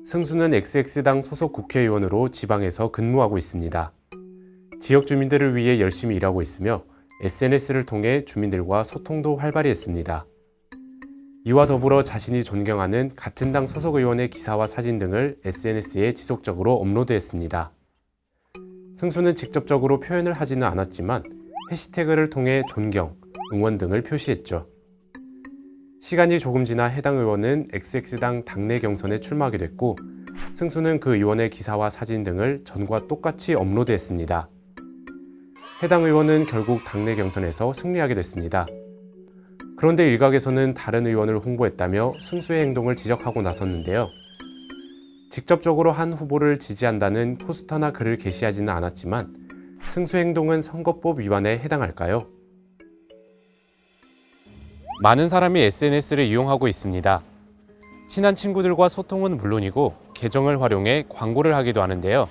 승수는 XX당 소속 국회의원으로 지방에서 근무하고 있습니다. 지역 주민들을 위해 열심히 일하고 있으며 SNS를 통해 주민들과 소통도 활발히 했습니다. 이와 더불어 자신이 존경하는 같은 당 소속 의원의 기사와 사진 등을 SNS에 지속적으로 업로드했습니다. 승수는 직접적으로 표현을 하지는 않았지만 해시태그를 통해 존경, 응원 등을 표시했죠. 시간이 조금 지나 해당 의원은 XX당 당내 경선에 출마하게 됐고 승수는 그 의원의 기사와 사진 등을 전과 똑같이 업로드했습니다. 해당 의원은 결국 당내 경선에서 승리하게 됐습니다. 그런데 일각에서는 다른 의원을 홍보했다며 승수의 행동을 지적하고 나섰는데요. 직접적으로 한 후보를 지지한다는 포스터나 글을 게시하지는 않았지만 승수의 행동은 선거법 위반에 해당할까요? 많은 사람이 SNS를 이용하고 있습니다. 친한 친구들과 소통은 물론이고 계정을 활용해 광고를 하기도 하는데요.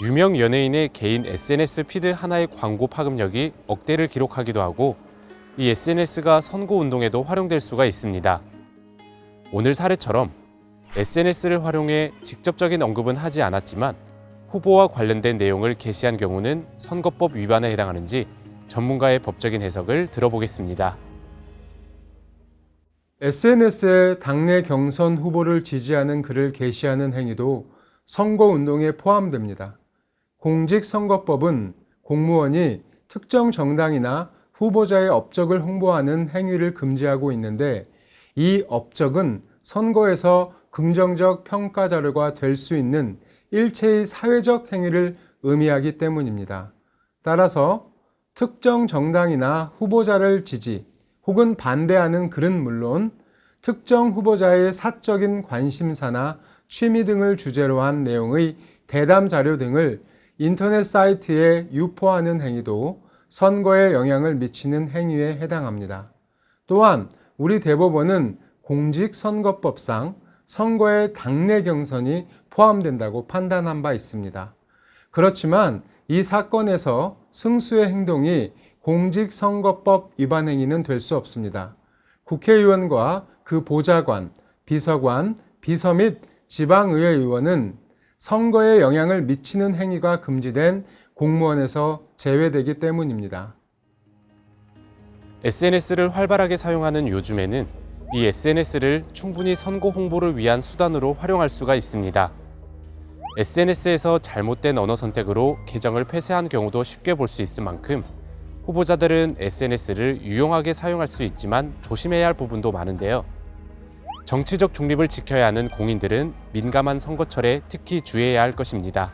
유명 연예인의 개인 SNS 피드 하나의 광고 파급력이 억대를 기록하기도 하고 이 SNS가 선거운동에도 활용될 수가 있습니다. 오늘 사례처럼 SNS를 활용해 직접적인 언급은 하지 않았지만 후보와 관련된 내용을 게시한 경우는 선거법 위반에 해당하는지 전문가의 법적인 해석을 들어보겠습니다. SNS에 당내 경선 후보를 지지하는 글을 게시하는 행위도 선거운동에 포함됩니다. 공직선거법은 공무원이 특정 정당이나 후보자의 업적을 홍보하는 행위를 금지하고 있는데 이 업적은 선거에서 긍정적 평가 자료가 될 수 있는 일체의 사회적 행위를 의미하기 때문입니다. 따라서 특정 정당이나 후보자를 지지 혹은 반대하는 글은 물론 특정 후보자의 사적인 관심사나 취미 등을 주제로 한 내용의 대담 자료 등을 인터넷 사이트에 유포하는 행위도 선거에 영향을 미치는 행위에 해당합니다. 또한 우리 대법원은 공직선거법상 선거의 당내 경선이 포함된다고 판단한 바 있습니다. 그렇지만 이 사건에서 승수의 행동이 공직선거법 위반 행위는 될 수 없습니다. 국회의원과 그 보좌관, 비서관, 비서 및 지방의회 의원은 선거에 영향을 미치는 행위가 금지된 공무원에서 제외되기 때문입니다. SNS를 활발하게 사용하는 요즘에는 이 SNS를 충분히 선거 홍보를 위한 수단으로 활용할 수가 있습니다. SNS에서 잘못된 언어 선택으로 계정을 폐쇄한 경우도 쉽게 볼 수 있을 만큼 후보자들은 SNS를 유용하게 사용할 수 있지만 조심해야 할 부분도 많은데요. 정치적 중립을 지켜야 하는 공인들은 민감한 선거철에 특히 주의해야 할 것입니다.